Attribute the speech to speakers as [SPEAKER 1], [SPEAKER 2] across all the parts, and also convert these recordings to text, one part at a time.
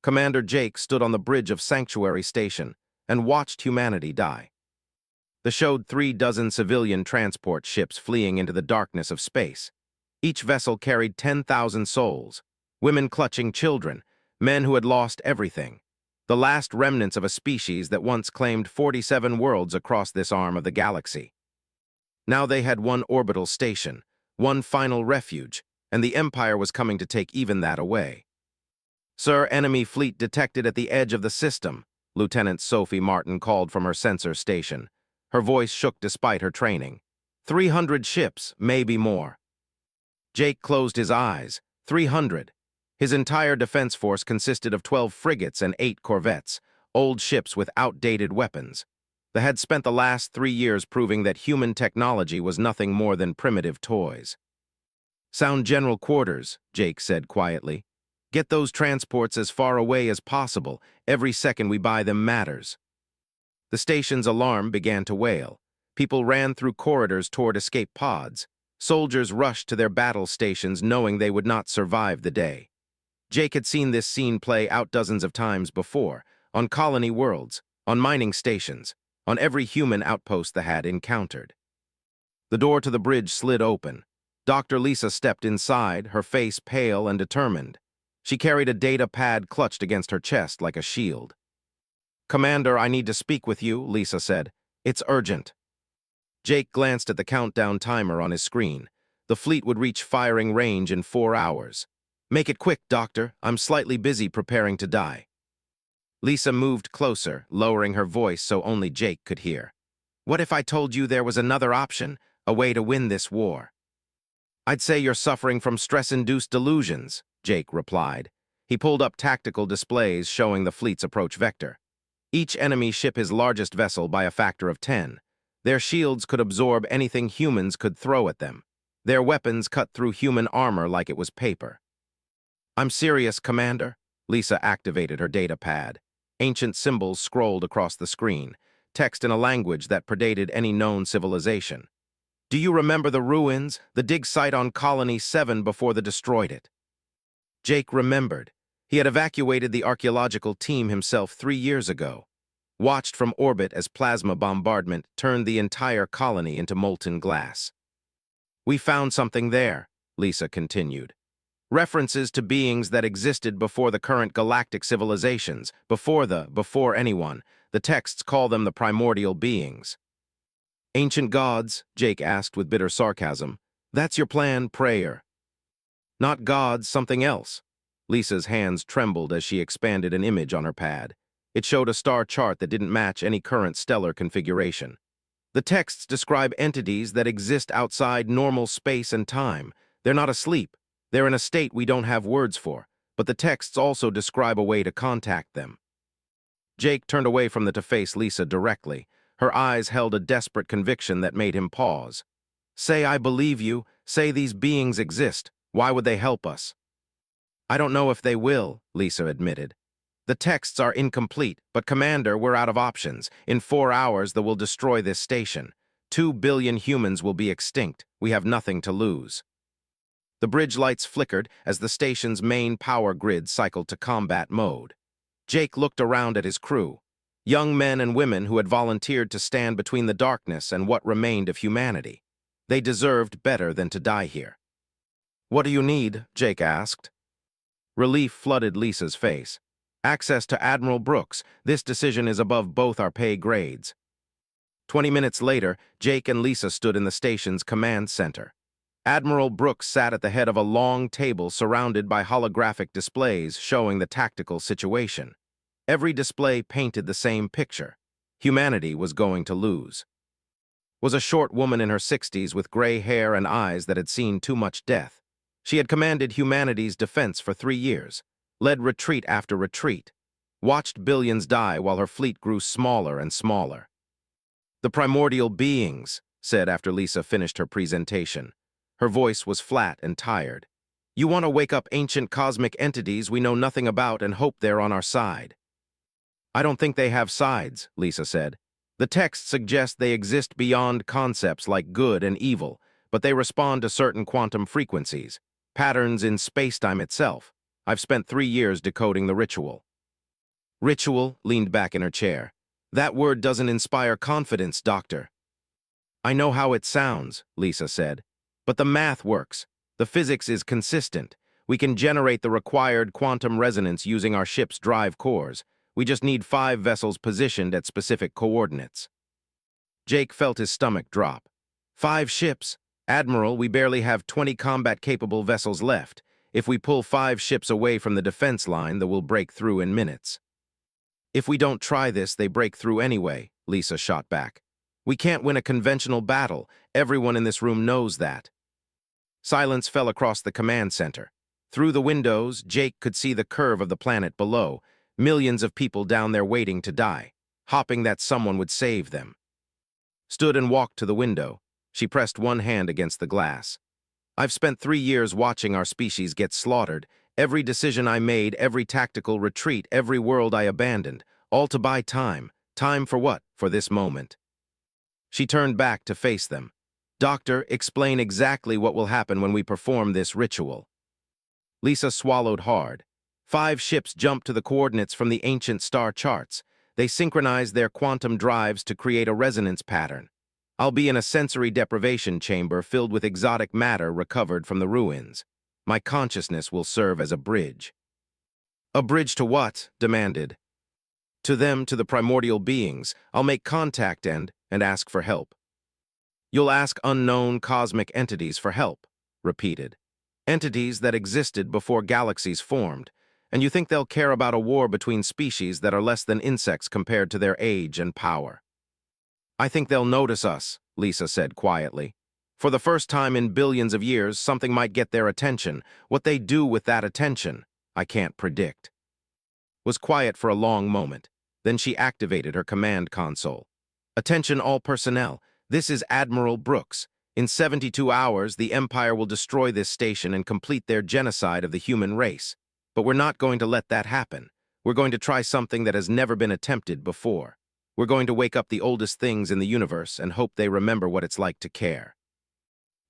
[SPEAKER 1] Commander Jake stood on the bridge of Sanctuary Station and watched humanity die. They showed 36 civilian transport ships fleeing into the darkness of space. Each vessel carried 10,000 souls, women clutching children, men who had lost everything, the last remnants of a species that once claimed 47 worlds across this arm of the galaxy. Now they had one orbital station, one final refuge, and the Empire was coming to take even that away. "Sir, enemy fleet detected at the edge of the system," Lieutenant Sophie Martin called from her sensor station. Her voice shook despite her training. 300 ships, maybe more. Jake closed his eyes. 300. His entire defense force consisted of 12 frigates and 8 corvettes, old ships with outdated weapons. They had spent the last 3 years proving that human technology was nothing more than primitive toys. "Sound general quarters," Jake said quietly. "Get those transports as far away as possible. Every second we buy them matters." The station's alarm began to wail. People ran through corridors toward escape pods. Soldiers rushed to their battle stations knowing they would not survive the day. Jake had seen this scene play out dozens of times before, on colony worlds, on mining stations, on every human outpost they had encountered. The door to the bridge slid open. Dr. Lisa stepped inside, her face pale and determined. She carried a data pad clutched against her chest like a shield. "Commander, I need to speak with you," Lisa said. "It's urgent." Jake glanced at the countdown timer on his screen. The fleet would reach firing range in 4 hours. "Make it quick, Doctor. I'm slightly busy preparing to die." Lisa moved closer, lowering her voice so only Jake could hear. "What if I told you there was another option, a way to win this war?" "I'd say you're suffering from stress-induced delusions," Jake replied. He pulled up tactical displays showing the fleet's approach vector. Each enemy ship his largest vessel by a factor of 10. Their shields could absorb anything humans could throw at them. Their weapons cut through human armor like it was paper. "I'm serious, Commander." Lisa activated her data pad. Ancient symbols scrolled across the screen, text in a language that predated any known civilization. "Do you remember the ruins, the dig site on Colony 7 before they destroyed it?" Jake remembered. He had evacuated the archaeological team himself 3 years ago, watched from orbit as plasma bombardment turned the entire colony into molten glass. "We found something there," Lisa continued. "References to beings that existed before the current galactic civilizations, before anyone. The texts call them the primordial beings." "Ancient gods?" Jake asked with bitter sarcasm. "That's your plan, prayer." "Not gods, something else." Lisa's hands trembled as she expanded an image on her pad. It showed a star chart that didn't match any current stellar configuration. "The texts describe entities that exist outside normal space and time. They're not asleep. They're in a state we don't have words for, but the texts also describe a way to contact them." Jake turned away from to face Lisa directly. Her eyes held a desperate conviction that made him pause. "Say I believe you. Say these beings exist. Why would they help us?" "I don't know if they will," Lisa admitted. "The texts are incomplete, but Commander, we're out of options. In 4 hours, they will destroy this station. 2 billion humans will be extinct. We have nothing to lose." The bridge lights flickered as the station's main power grid cycled to combat mode. Jake looked around at his crew, young men and women who had volunteered to stand between the darkness and what remained of humanity. They deserved better than to die here. "What do you need?" Jake asked. Relief flooded Lisa's face. "Access to Admiral Brooks. This decision is above both our pay grades." 20 minutes later, Jake and Lisa stood in the station's command center. Admiral Brooks sat at the head of a long table surrounded by holographic displays showing the tactical situation. Every display painted the same picture. Humanity was going to lose. Was a short woman in her 60s with gray hair and eyes that had seen too much death. She had commanded humanity's defense for 3 years, led retreat after retreat, watched billions die while her fleet grew smaller and smaller. "The primordial beings," said after Lisa finished her presentation. Her voice was flat and tired. "You want to wake up ancient cosmic entities we know nothing about and hope they're on our side." "I don't think they have sides," Lisa said. "The texts suggest they exist beyond concepts like good and evil, but they respond to certain quantum frequencies, patterns in spacetime itself. I've spent 3 years decoding the ritual." Ritual leaned back in her chair. That word doesn't inspire confidence, Doctor. I know how it sounds, Lisa said. But the math works. The physics is consistent. We can generate the required quantum resonance using our ship's drive cores. We just need 5 vessels positioned at specific coordinates. Jake felt his stomach drop. 5 ships? Admiral, we barely have 20 combat-capable vessels left. If we pull 5 ships away from the defense line, they will break through in minutes. If we don't try this, they break through anyway, Lisa shot back. We can't win a conventional battle. Everyone in this room knows that. Silence fell across the command center. Through the windows, Jake could see the curve of the planet below, millions of people down there waiting to die, hoping that someone would save them. Stood and walked to the window. She pressed one hand against the glass. I've spent 3 years watching our species get slaughtered. Every decision I made, every tactical retreat, every world I abandoned, all to buy time. Time for what? For this moment. She turned back to face them. Doctor, explain exactly what will happen when we perform this ritual. Lisa swallowed hard. 5 ships jumped to the coordinates from the ancient star charts. They synchronized their quantum drives to create a resonance pattern. I'll be in a sensory deprivation chamber filled with exotic matter recovered from the ruins. My consciousness will serve as a bridge. A bridge to what? Demanded. To them, to the primordial beings. I'll make contact and ask for help. You'll ask unknown cosmic entities for help, repeated. Entities that existed before galaxies formed, and you think they'll care about a war between species that are less than insects compared to their age and power. I think they'll notice us, Lisa said quietly. For the first time in billions of years, something might get their attention. What they do with that attention, I can't predict. Was quiet for a long moment. Then she activated her command console. Attention all personnel. This is Admiral Brooks. In 72 hours, the Empire will destroy this station and complete their genocide of the human race. But we're not going to let that happen. We're going to try something that has never been attempted before. We're going to wake up the oldest things in the universe and hope they remember what it's like to care.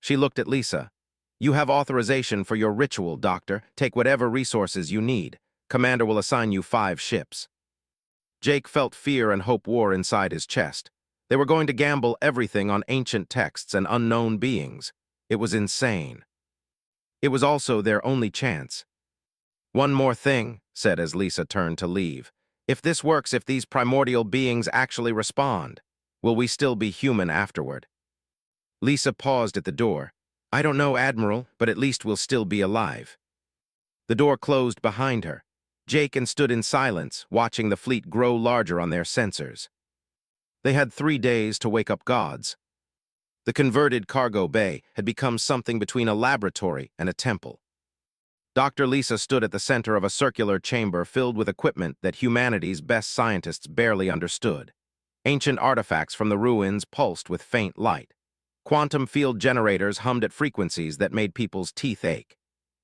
[SPEAKER 1] She looked at Lisa. You have authorization for your ritual, Doctor. Take whatever resources you need. Commander will assign you 5 ships. Jake felt fear and hope war inside his chest. They were going to gamble everything on ancient texts and unknown beings. It was insane. It was also their only chance. One more thing, said as Lisa turned to leave. If this works, if these primordial beings actually respond, will we still be human afterward? Lisa paused at the door. I don't know, Admiral, but at least we'll still be alive. The door closed behind her. Jake stood in silence, watching the fleet grow larger on their sensors. They had 3 days to wake up gods. The converted cargo bay had become something between a laboratory and a temple. Dr. Lisa stood at the center of a circular chamber filled with equipment that humanity's best scientists barely understood. Ancient artifacts from the ruins pulsed with faint light. Quantum field generators hummed at frequencies that made people's teeth ache.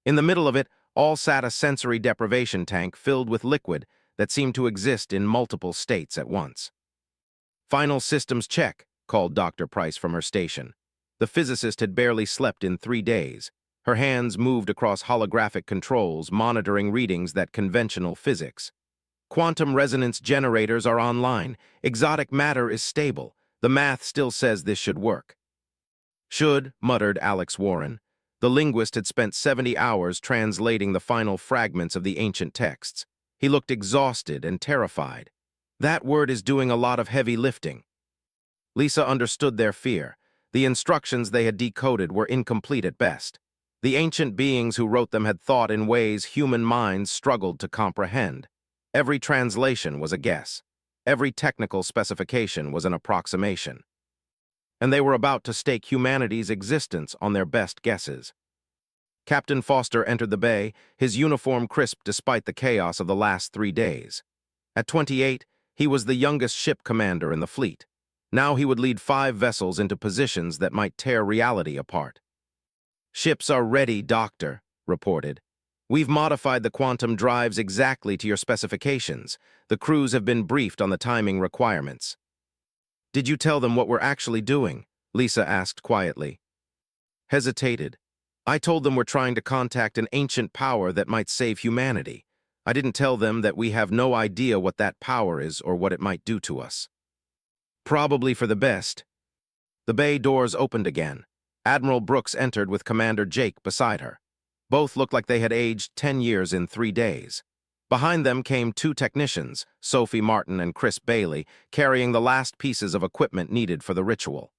[SPEAKER 1] In the middle of it, all sat a sensory deprivation tank filled with liquid that seemed to exist in multiple states at once. Final systems check, called Dr. Price from her station. The physicist had barely slept in 3 days. Her hands moved across holographic controls, monitoring readings that conventional physics. Quantum resonance generators are online. Exotic matter is stable. The math still says this should work. Should, muttered Alex Warren. The linguist had spent 70 hours translating the final fragments of the ancient texts. He looked exhausted and terrified. That word is doing a lot of heavy lifting. Lisa understood their fear. The instructions they had decoded were incomplete at best. The ancient beings who wrote them had thought in ways human minds struggled to comprehend. Every translation was a guess. Every technical specification was an approximation. And they were about to stake humanity's existence on their best guesses. Captain Foster entered the bay, his uniform crisp despite the chaos of the last 3 days. At 28, he was the youngest ship commander in the fleet. Now he would lead 5 vessels into positions that might tear reality apart. Ships are ready, Doctor, reported. We've modified the quantum drives exactly to your specifications. The crews have been briefed on the timing requirements. Did you tell them what we're actually doing? Lisa asked quietly. Hesitated. I told them we're trying to contact an ancient power that might save humanity. I didn't tell them that we have no idea what that power is or what it might do to us. Probably for the best. The bay doors opened again. Admiral Brooks entered with Commander Jake beside her. Both looked like they had aged 10 years in 3 days. Behind them came 2 technicians, Sophie Martin and Chris Bailey, carrying the last pieces of equipment needed for the ritual.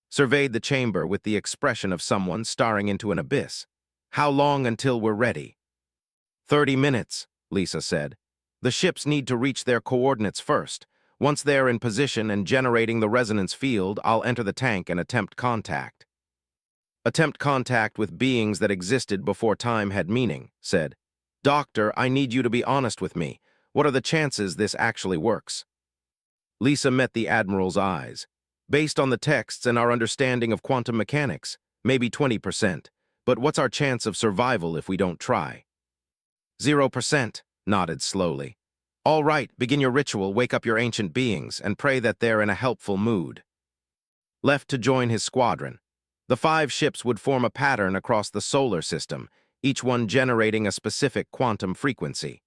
[SPEAKER 1] Surveyed the chamber with the expression of someone staring into an abyss. How long until we're ready? 30 minutes, Lisa said. The ships need to reach their coordinates first. Once they're in position and generating the resonance field, I'll enter the tank and attempt contact. Attempt contact with beings that existed before time had meaning, said. Doctor, I need you to be honest with me. What are the chances this actually works? Lisa met the Admiral's eyes. Based on the texts and our understanding of quantum mechanics, maybe 20%. But what's our chance of survival if we don't try? 0%, nodded slowly. All right, begin your ritual, wake up your ancient beings, and pray that they're in a helpful mood. Left to join his squadron, the 5 ships would form a pattern across the solar system, each one generating a specific quantum frequency.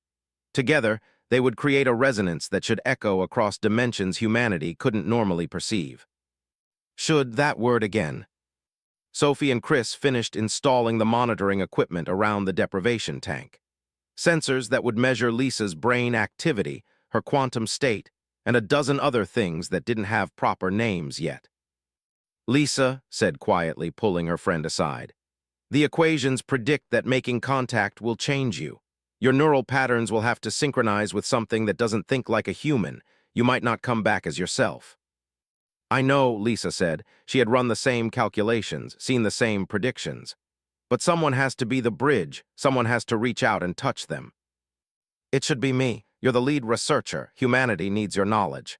[SPEAKER 1] Together, they would create a resonance that should echo across dimensions humanity couldn't normally perceive. Should that word again. Sophie and Chris finished installing the monitoring equipment around the deprivation tank. Sensors that would measure Lisa's brain activity, her quantum state, and a dozen other things that didn't have proper names yet. Lisa said quietly, pulling her friend aside. The equations predict that making contact will change you. Your neural patterns will have to synchronize with something that doesn't think like a human. You might not come back as yourself. I know, Lisa said. She had run the same calculations, seen the same predictions. But someone has to be the bridge. Someone has to reach out and touch them. It should be me. You're the lead researcher. Humanity needs your knowledge.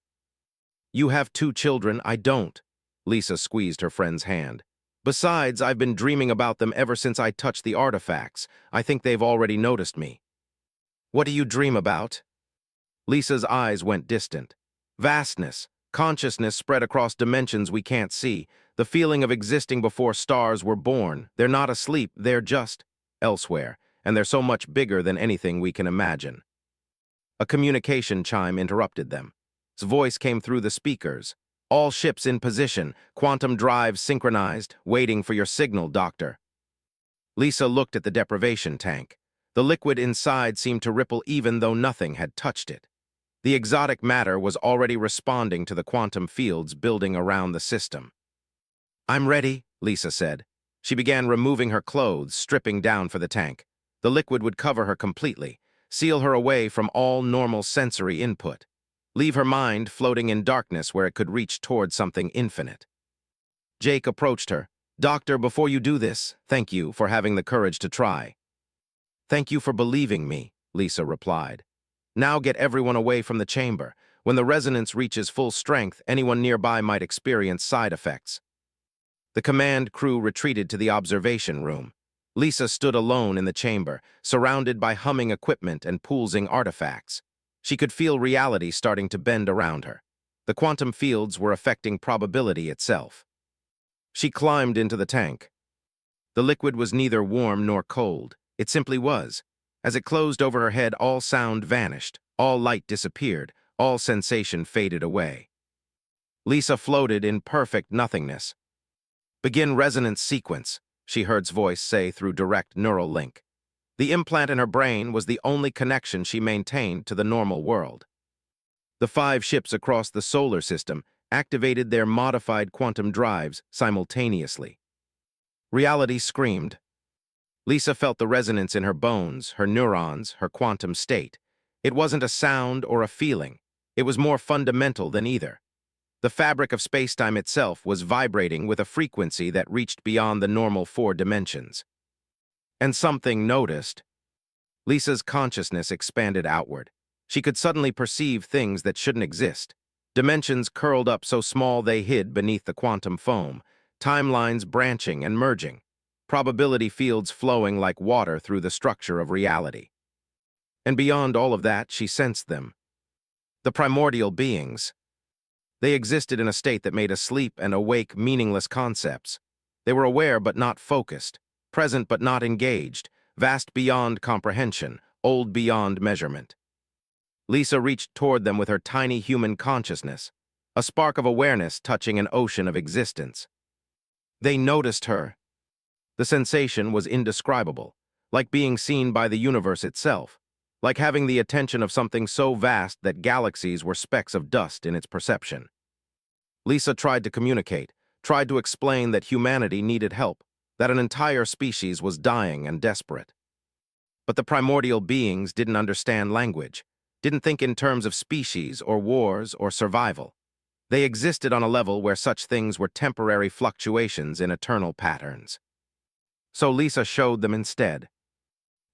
[SPEAKER 1] You have 2 children. I don't. Lisa squeezed her friend's hand. Besides, I've been dreaming about them ever since I touched the artifacts. I think they've already noticed me. What do you dream about? Lisa's eyes went distant. Vastness, consciousness spread across dimensions we can't see, the feeling of existing before stars were born. They're not asleep, they're just elsewhere, and they're so much bigger than anything we can imagine. A communication chime interrupted them. His voice came through the speakers. All ships in position, quantum drives synchronized, waiting for your signal, Doctor. Lisa looked at the deprivation tank. The liquid inside seemed to ripple even though nothing had touched it. The exotic matter was already responding to the quantum fields building around the system. I'm ready, Lisa said. She began removing her clothes, stripping down for the tank. The liquid would cover her completely, seal her away from all normal sensory input. Leave her mind floating in darkness where it could reach toward something infinite. Jake approached her. Doctor, before you do this, thank you for having the courage to try. Thank you for believing me, Lisa replied. Now get everyone away from the chamber. When the resonance reaches full strength, anyone nearby might experience side effects. The command crew retreated to the observation room. Lisa stood alone in the chamber, surrounded by humming equipment and pulsing artifacts. She could feel reality starting to bend around her. The quantum fields were affecting probability itself. She climbed into the tank. The liquid was neither warm nor cold. It simply was. As it closed over her head, all sound vanished, all light disappeared, all sensation faded away. Lisa floated in perfect nothingness. Begin resonance sequence, she heard his voice say through direct neural link. The implant in her brain was the only connection she maintained to the normal world. The 5 ships across the solar system activated their modified quantum drives simultaneously. Reality screamed. Lisa felt the resonance in her bones, her neurons, her quantum state. It wasn't a sound or a feeling. It was more fundamental than either. The fabric of spacetime itself was vibrating with a frequency that reached beyond the normal 4 dimensions. And something noticed. Lisa's consciousness expanded outward. She could suddenly perceive things that shouldn't exist. Dimensions curled up so small they hid beneath the quantum foam, timelines branching and merging, probability fields flowing like water through the structure of reality. And beyond all of that, she sensed them. The primordial beings. They existed in a state that made asleep and awake meaningless concepts. They were aware but not focused, present but not engaged, vast beyond comprehension, old beyond measurement. Lisa reached toward them with her tiny human consciousness, a spark of awareness touching an ocean of existence. They noticed her. The sensation was indescribable, like being seen by the universe itself, like having the attention of something so vast that galaxies were specks of dust in its perception. Lisa tried to communicate, tried to explain that humanity needed help, that an entire species was dying and desperate. But the primordial beings didn't understand language, didn't think in terms of species or wars or survival. They existed on a level where such things were temporary fluctuations in eternal patterns. So Lisa showed them instead.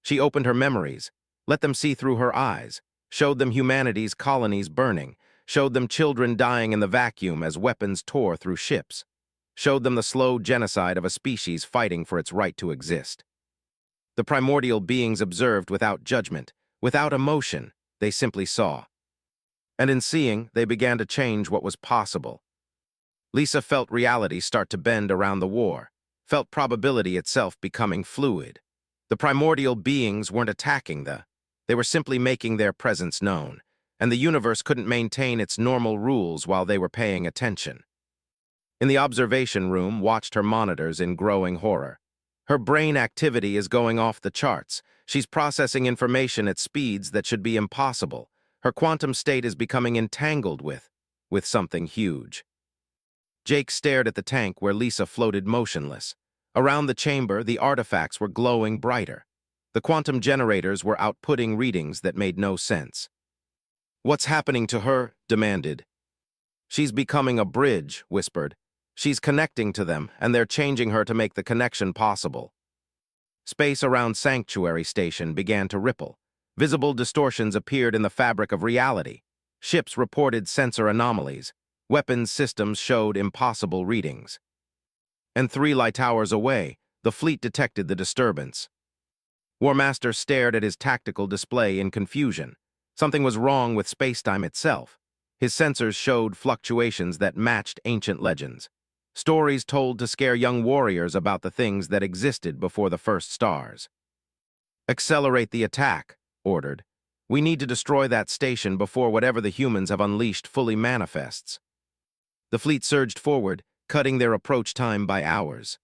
[SPEAKER 1] She opened her memories, let them see through her eyes, showed them humanity's colonies burning, showed them children dying in the vacuum as weapons tore through ships, showed them the slow genocide of a species fighting for its right to exist. The primordial beings observed without judgment, without emotion, they simply saw. And in seeing, they began to change what was possible. Lisa felt reality start to bend around the war, felt probability itself becoming fluid. The primordial beings weren't attacking they were simply making their presence known, and the universe couldn't maintain its normal rules while they were paying attention. In the observation room, watched her monitors in growing horror. Her brain activity is going off the charts. She's processing information at speeds that should be impossible. Her quantum state is becoming entangled with something huge. Jake stared at the tank where Lisa floated motionless. Around the chamber, the artifacts were glowing brighter. The quantum generators were outputting readings that made no sense. "What's happening to her?" demanded. "She's becoming a bridge," whispered. "She's connecting to them, and they're changing her to make the connection possible." Space around Sanctuary Station began to ripple. Visible distortions appeared in the fabric of reality. Ships reported sensor anomalies. Weapons systems showed impossible readings. And 3 light towers away, the fleet detected the disturbance. Warmaster stared at his tactical display in confusion. Something was wrong with spacetime itself. His sensors showed fluctuations that matched ancient legends. Stories told to scare young warriors about the things that existed before the first stars. "Accelerate the attack," ordered. "We need to destroy that station before whatever the humans have unleashed fully manifests." The fleet surged forward, cutting their approach time by hours.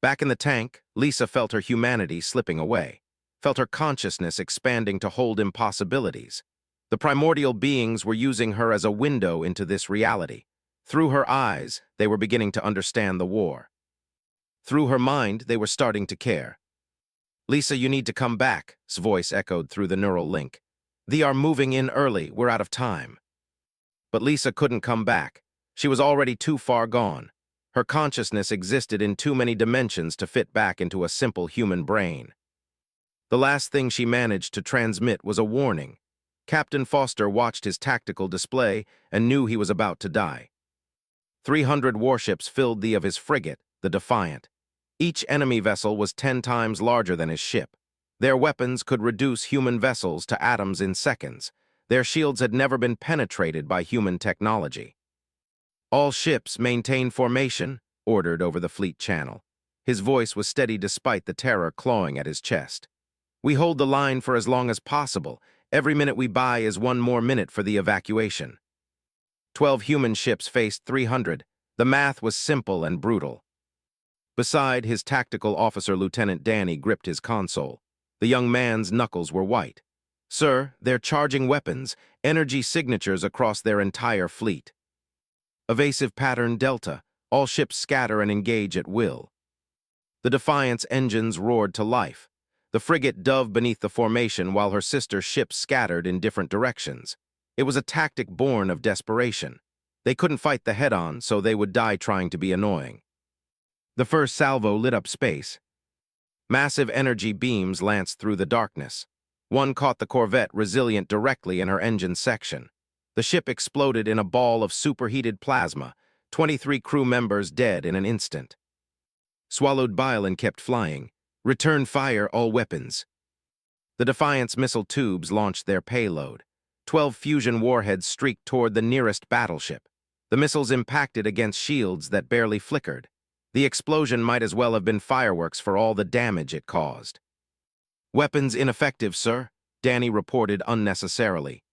[SPEAKER 1] Back in the tank, Lisa felt her humanity slipping away, felt her consciousness expanding to hold impossibilities. The primordial beings were using her as a window into this reality. Through her eyes, they were beginning to understand the war. Through her mind, they were starting to care. "Lisa, you need to come back," his voice echoed through the neural link. "They are moving in early, we're out of time." But Lisa couldn't come back. She was already too far gone. Her consciousness existed in too many dimensions to fit back into a simple human brain. The last thing she managed to transmit was a warning. Captain Foster watched his tactical display and knew he was about to die. 300 warships filled the of his frigate, the Defiant. Each enemy vessel was 10 times larger than his ship. Their weapons could reduce human vessels to atoms in seconds. Their shields had never been penetrated by human technology. "All ships maintain formation," ordered over the fleet channel. His voice was steady despite the terror clawing at his chest. "We hold the line for as long as possible. Every minute we buy is one more minute for the evacuation." 12 human ships faced 300. The math was simple and brutal. Beside his tactical officer, Lieutenant Danny gripped his console. The young man's knuckles were white. "Sir, they're charging weapons, energy signatures across their entire fleet. Evasive pattern Delta. All ships scatter and engage at will." The Defiant's engines roared to life. The frigate dove beneath the formation while her sister ships scattered in different directions. It was a tactic born of desperation. They couldn't fight the head-on, so they would die trying to be annoying. The first salvo lit up space. Massive energy beams lanced through the darkness. One caught the corvette resilient directly in her engine section. The ship exploded in a ball of superheated plasma, 23 crew members dead in an instant. Swallowed bile and kept flying. "Return fire, all weapons." The Defiant's missile tubes launched their payload. 12 fusion warheads streaked toward the nearest battleship. The missiles impacted against shields that barely flickered. The explosion might as well have been fireworks for all the damage it caused. Weapons ineffective, sir, Danny reported unnecessarily.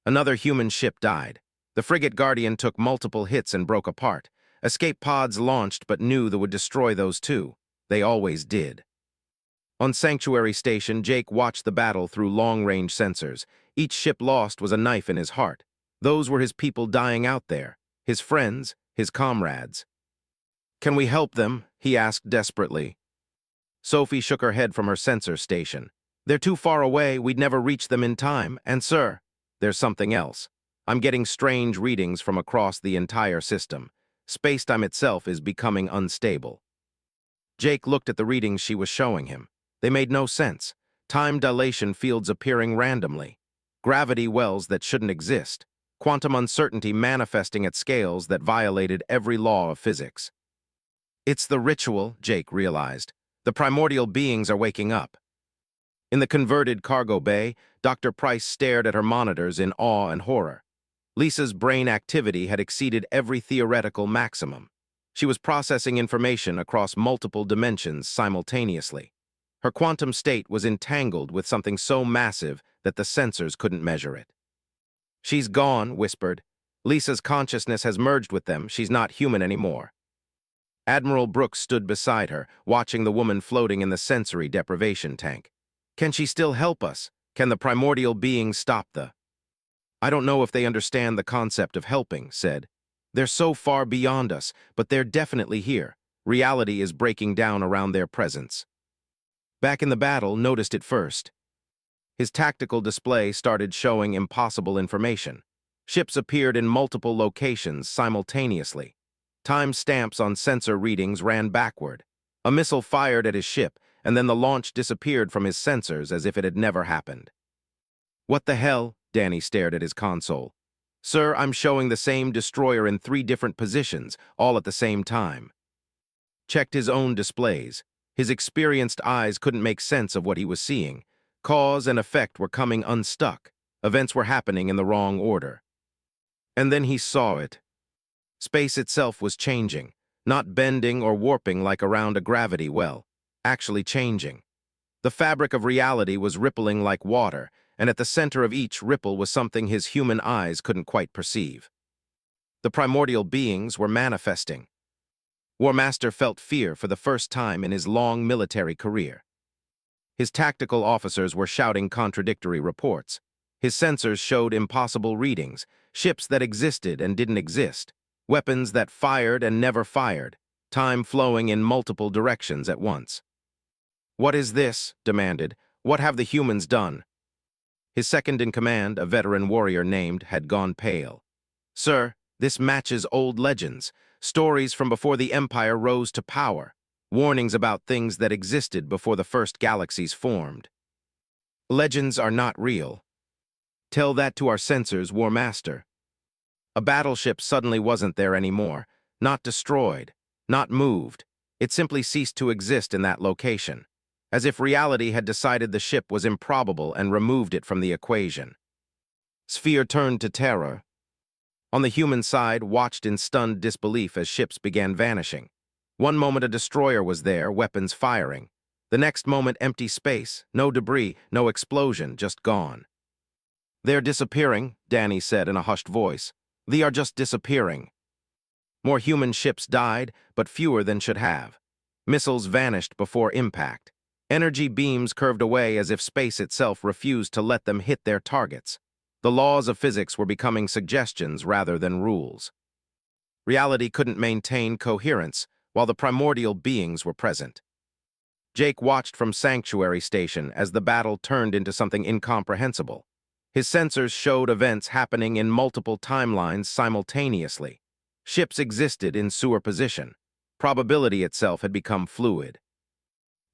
[SPEAKER 1] Another human ship died. The frigate Guardian took multiple hits and broke apart. Escape pods launched but knew they would destroy those too. They always did. On Sanctuary Station, Jake watched the battle through long-range sensors. Each ship lost was a knife in his heart. Those were his people dying out there, his friends, his comrades. "Can we help them?" he asked desperately. Sophie shook her head from her sensor station. "They're too far away, we'd never reach them in time, and sir, there's something else. I'm getting strange readings from across the entire system. Spacetime itself is becoming unstable." Jake looked at the readings she was showing him. They made no sense. Time dilation fields appearing randomly. Gravity wells that shouldn't exist. Quantum uncertainty manifesting at scales that violated every law of physics. "It's the ritual," Jake realized. "The primordial beings are waking up." In the converted cargo bay, Dr. Price stared at her monitors in awe and horror. Lisa's brain activity had exceeded every theoretical maximum. She was processing information across multiple dimensions simultaneously. Her quantum state was entangled with something so massive that the sensors couldn't measure it. "She's gone," whispered. "Lisa's consciousness has merged with them. She's not human anymore." Admiral Brooks stood beside her, watching the woman floating in the sensory deprivation tank. "Can she still help us? Can the primordial beings stop the—" "I don't know if they understand the concept of helping," said. "They're so far beyond us, but they're definitely here. Reality is breaking down around their presence." Back in the battle, noticed it first. His tactical display started showing impossible information. Ships appeared in multiple locations simultaneously. Time stamps on sensor readings ran backward. A missile fired at his ship, and then the launch disappeared from his sensors as if it had never happened. "What the hell?" Danny stared at his console. "Sir, I'm showing the same destroyer in 3 different positions, all at the same time." Checked his own displays. His experienced eyes couldn't make sense of what he was seeing. Cause and effect were coming unstuck. Events were happening in the wrong order. And then he saw it. Space itself was changing, not bending or warping like around a gravity well, actually changing. The fabric of reality was rippling like water, and at the center of each ripple was something his human eyes couldn't quite perceive. The primordial beings were manifesting. War Master felt fear for the first time in his long military career. His tactical officers were shouting contradictory reports. His sensors showed impossible readings, ships that existed and didn't exist, weapons that fired and never fired, time flowing in multiple directions at once. "What is this?" demanded. "What have the humans done?" His second-in-command, a veteran warrior named, had gone pale. "Sir, this matches old legends, stories from before the Empire rose to power, warnings about things that existed before the first galaxies formed. Legends are not real. Tell that to our sensors, War Master." A battleship suddenly wasn't there anymore, not destroyed, not moved. It simply ceased to exist in that location, as if reality had decided the ship was improbable and removed it from the equation. Sphere turned to terror. On the human side, watched in stunned disbelief as ships began vanishing. One moment a destroyer was there, weapons firing. The next moment empty space, no debris, no explosion, just gone. "They're disappearing," Danny said in a hushed voice. "They are just disappearing." More human ships died, but fewer than should have. Missiles vanished before impact. Energy beams curved away as if space itself refused to let them hit their targets. The laws of physics were becoming suggestions rather than rules. Reality couldn't maintain coherence while the primordial beings were present. Jake watched from Sanctuary Station as the battle turned into something incomprehensible. His sensors showed events happening in multiple timelines simultaneously. Ships existed in sewer position. Probability itself had become fluid.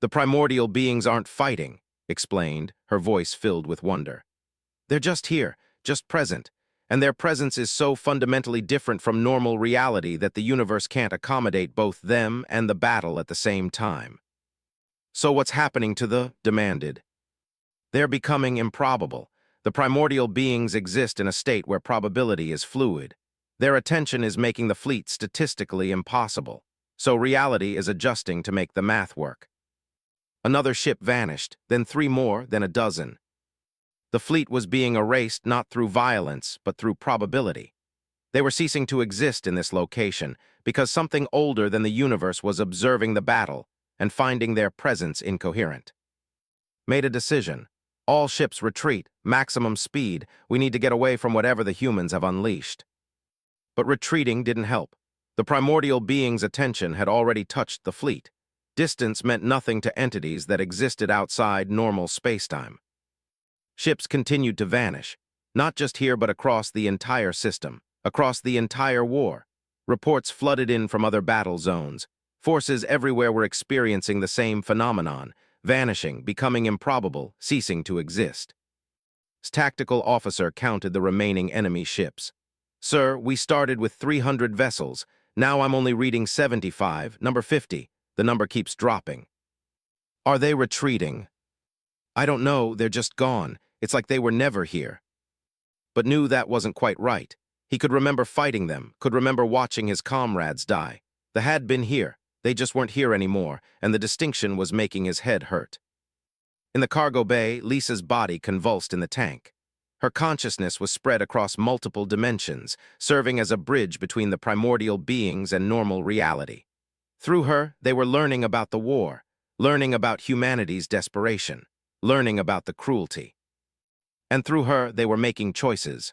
[SPEAKER 1] "The primordial beings aren't fighting," explained, her voice filled with wonder. "They're just here, just present, and their presence is so fundamentally different from normal reality that the universe can't accommodate both them and the battle at the same time." "So what's happening to the?" demanded. "They're becoming improbable. The primordial beings exist in a state where probability is fluid. Their attention is making the fleet statistically impossible, so reality is adjusting to make the math work." Another ship vanished, then three more, then a dozen. The fleet was being erased not through violence, but through probability. They were ceasing to exist in this location because something older than the universe was observing the battle and finding their presence incoherent. Made a decision. All ships retreat, maximum speed, we need to get away from whatever the humans have unleashed. But retreating didn't help. The primordial being's attention had already touched the fleet. Distance meant nothing to entities that existed outside normal spacetime. Ships continued to vanish, not just here but across the entire system, across the entire war. Reports flooded in from other battle zones. Forces everywhere were experiencing the same phenomenon, vanishing, becoming improbable, ceasing to exist. Tactical officer counted the remaining enemy ships. "Sir, we started with 300 vessels. Now I'm only reading 75, number 50. The number keeps dropping." "Are they retreating?" "I don't know, they're just gone. It's like they were never here." But knew that wasn't quite right. He could remember fighting them, could remember watching his comrades die. They had been here, they just weren't here anymore, and the distinction was making his head hurt. In the cargo bay, Lisa's body convulsed in the tank. Her consciousness was spread across multiple dimensions, serving as a bridge between the primordial beings and normal reality. Through her, they were learning about the war, learning about humanity's desperation, learning about the cruelty. And through her, they were making choices.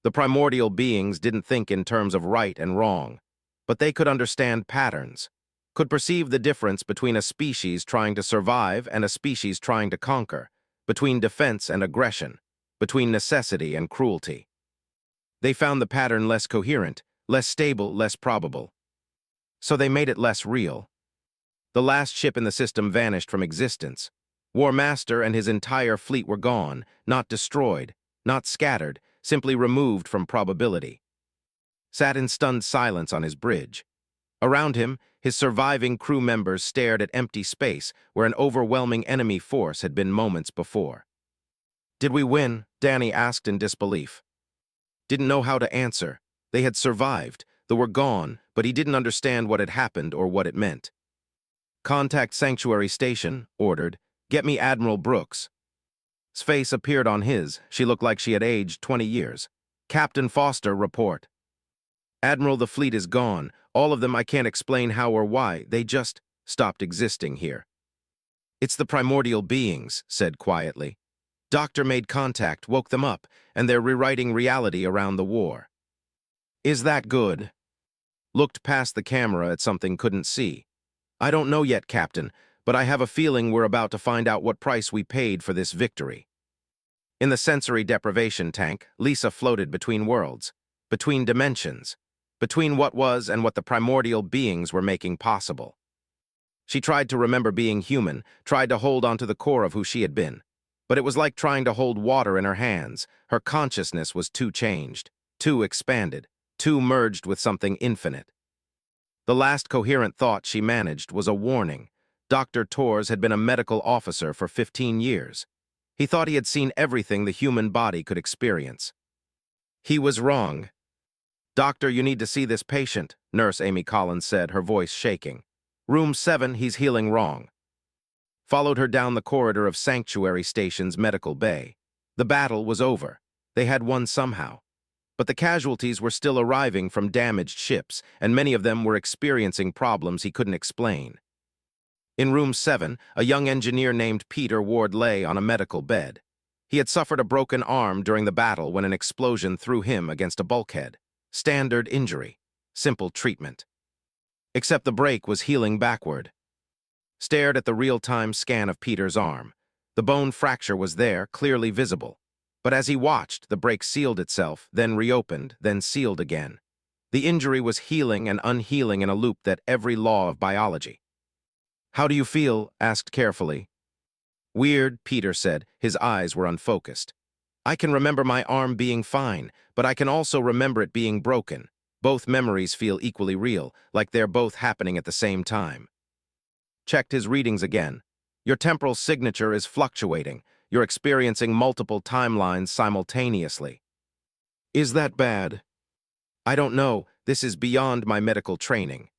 [SPEAKER 1] The primordial beings didn't think in terms of right and wrong, but they could understand patterns, could perceive the difference between a species trying to survive and a species trying to conquer, between defense and aggression, between necessity and cruelty. They found the pattern less coherent, less stable, less probable. So they made it less real. The last ship in the system vanished from existence. War Master and his entire fleet were gone, not destroyed, not scattered, simply removed from probability. Sat in stunned silence on his bridge. Around him, his surviving crew members stared at empty space where an overwhelming enemy force had been moments before. "Did we win?" Danny asked in disbelief. Didn't know how to answer. They had survived, they were gone, but he didn't understand what had happened or what it meant. "Contact Sanctuary Station," ordered. "Get me Admiral Brooks." His face appeared on his. She looked like she had aged 20 years. "Captain Foster, report." "Admiral, the fleet is gone. All of them, I can't explain how or why. They just stopped existing here." "It's the primordial beings," said quietly. "Doctor made contact, woke them up, and they're rewriting reality around the war." "Is that good?" Looked past the camera at something couldn't see. "I don't know yet, Captain, but I have a feeling we're about to find out what price we paid for this victory." In the sensory deprivation tank, Lisa floated between worlds, between dimensions, between what was and what the primordial beings were making possible. She tried to remember being human, tried to hold on to the core of who she had been. But it was like trying to hold water in her hands. Her consciousness was too changed, too expanded, too merged with something infinite. The last coherent thought she managed was a warning. Dr. Torres had been a medical officer for 15 years. He thought he had seen everything the human body could experience. He was wrong. "Doctor, you need to see this patient," Nurse Amy Collins said, her voice shaking. "Room 7, he's healing wrong." Followed her down the corridor of Sanctuary Station's medical bay. The battle was over. They had won somehow. But the casualties were still arriving from damaged ships, and many of them were experiencing problems he couldn't explain. In room 7, a young engineer named Peter Ward lay on a medical bed. He had suffered a broken arm during the battle when an explosion threw him against a bulkhead. Standard injury. Simple treatment. Except the break was healing backward. Stared at the real-time scan of Peter's arm. The bone fracture was there, clearly visible. But as he watched, the break sealed itself, then reopened, then sealed again. The injury was healing and unhealing in a loop that every law of biology. "How do you feel?" asked carefully. "Weird," Peter said. His eyes were unfocused. "I can remember my arm being fine, but I can also remember it being broken. Both memories feel equally real, like they're both happening at the same time." Checked his readings again. "Your temporal signature is fluctuating. You're experiencing multiple timelines simultaneously." "Is that bad?" "I don't know. This is beyond my medical training."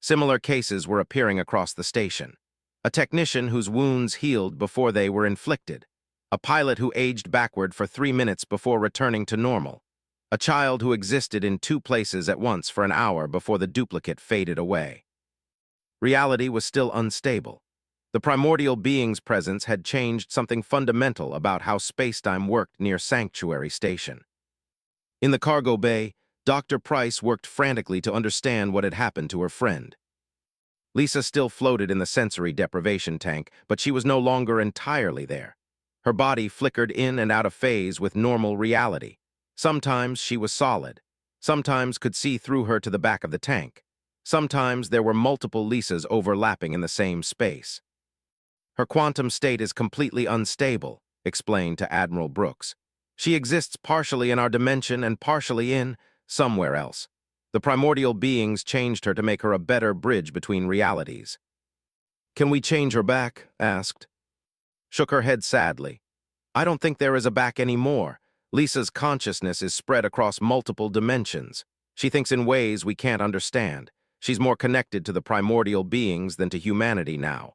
[SPEAKER 1] Similar cases were appearing across the station. A technician whose wounds healed before they were inflicted. A pilot who aged backward for 3 minutes before returning to normal. A child who existed in 2 places at once for an hour before the duplicate faded away. Reality was still unstable. The primordial being's presence had changed something fundamental about how spacetime worked near Sanctuary Station. In the cargo bay, Dr. Price worked frantically to understand what had happened to her friend. Lisa still floated in the sensory deprivation tank, but she was no longer entirely there. Her body flickered in and out of phase with normal reality. Sometimes she was solid. Sometimes could see through her to the back of the tank. Sometimes there were multiple Lisas overlapping in the same space. Her quantum state is completely unstable, explained to Admiral Brooks. She exists partially in our dimension and partially in somewhere else. The primordial beings changed her to make her a better bridge between realities. Can we change her back? Asked. Shook her head sadly. I don't think there is a back anymore. Lisa's consciousness is spread across multiple dimensions. She thinks in ways we can't understand. She's more connected to the primordial beings than to humanity now.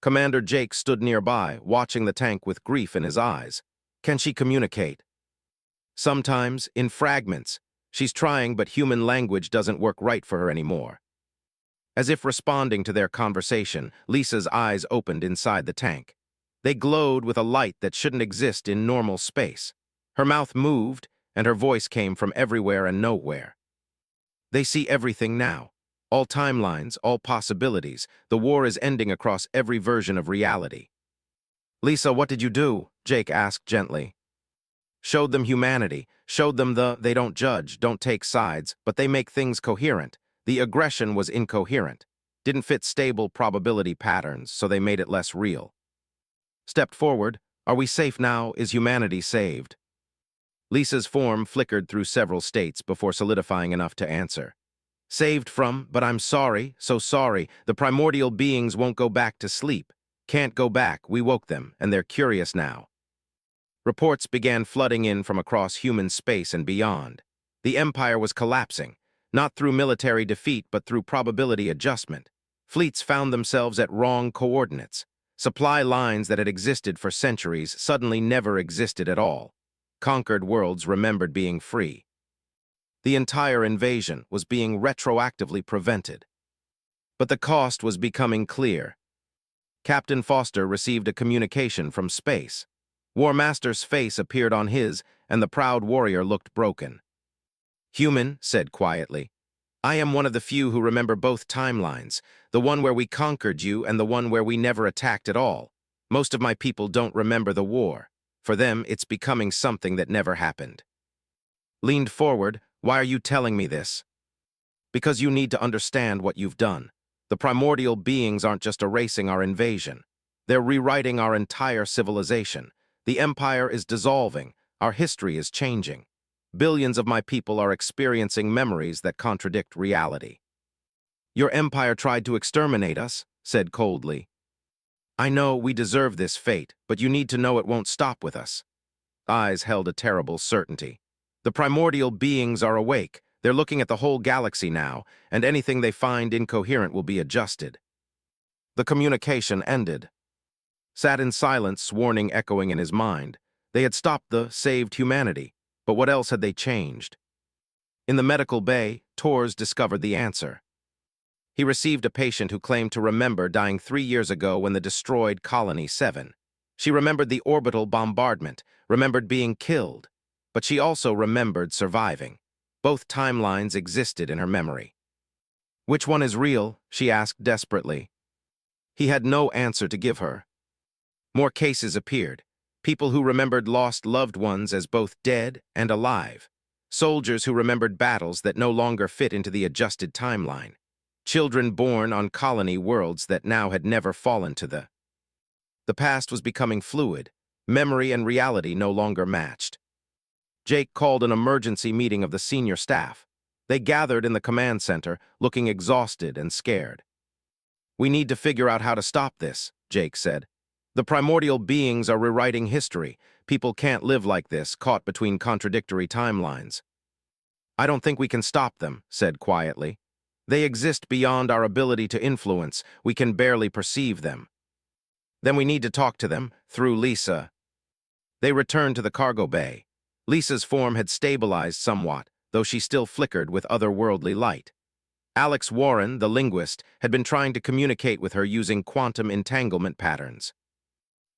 [SPEAKER 1] Commander Jake stood nearby, watching the tank with grief in his eyes. Can she communicate? Sometimes, in fragments. She's trying, but human language doesn't work right for her anymore. As if responding to their conversation, Lisa's eyes opened inside the tank. They glowed with a light that shouldn't exist in normal space. Her mouth moved, and her voice came from everywhere and nowhere. They see everything now. All timelines, all possibilities. The war is ending across every version of reality. Lisa, what did you do? Jake asked gently. Showed them humanity. Showed them they don't judge, don't take sides, but they make things coherent. The aggression was incoherent. Didn't fit stable probability patterns, so they made it less real. Stepped forward. Are we safe now? Is humanity saved? Lisa's form flickered through several states before solidifying enough to answer. Saved from, but I'm sorry, so sorry. The primordial beings won't go back to sleep. Can't go back. We woke them, and they're curious now. Reports began flooding in from across human space and beyond. The Empire was collapsing, not through military defeat but through probability adjustment. Fleets found themselves at wrong coordinates. Supply lines that had existed for centuries suddenly never existed at all. Conquered worlds remembered being free. The entire invasion was being retroactively prevented. But the cost was becoming clear. Captain Foster received a communication from space. War Master's face appeared on his, and the proud warrior looked broken. Human said quietly, I am one of the few who remember both timelines, the one where we conquered you and the one where we never attacked at all. Most of my people don't remember the war. For them, it's becoming something that never happened. Leaned forward, why are you telling me this? Because you need to understand what you've done. The primordial beings aren't just erasing our invasion. They're rewriting our entire civilization. The Empire is dissolving. Our history is changing. Billions of my people are experiencing memories that contradict reality. Your Empire tried to exterminate us, said coldly. I know we deserve this fate, but you need to know it won't stop with us. Eyes held a terrible certainty. The primordial beings are awake. They're looking at the whole galaxy now, and anything they find incoherent will be adjusted. The communication ended. Sat in silence, warning echoing in his mind. They had stopped the saved humanity, but what else had they changed? In the medical bay, Tors discovered the answer. He received a patient who claimed to remember dying 3 years ago when the destroyed Colony 7. She remembered the orbital bombardment, remembered being killed, but she also remembered surviving. Both timelines existed in her memory. Which one is real? She asked desperately. He had no answer to give her. More cases appeared. People who remembered lost loved ones as both dead and alive. Soldiers who remembered battles that no longer fit into the adjusted timeline. Children born on colony worlds that now had never fallen to the past was becoming fluid. Memory and reality no longer matched. Jake called an emergency meeting of the senior staff. They gathered in the command center, looking exhausted and scared. We need to figure out how to stop this, Jake said. The primordial beings are rewriting history. People can't live like this, caught between contradictory timelines. I don't think we can stop them, said quietly. They exist beyond our ability to influence. We can barely perceive them. Then we need to talk to them, through Lisa. They returned to the cargo bay. Lisa's form had stabilized somewhat, though she still flickered with otherworldly light. Alex Warren, the linguist, had been trying to communicate with her using quantum entanglement patterns.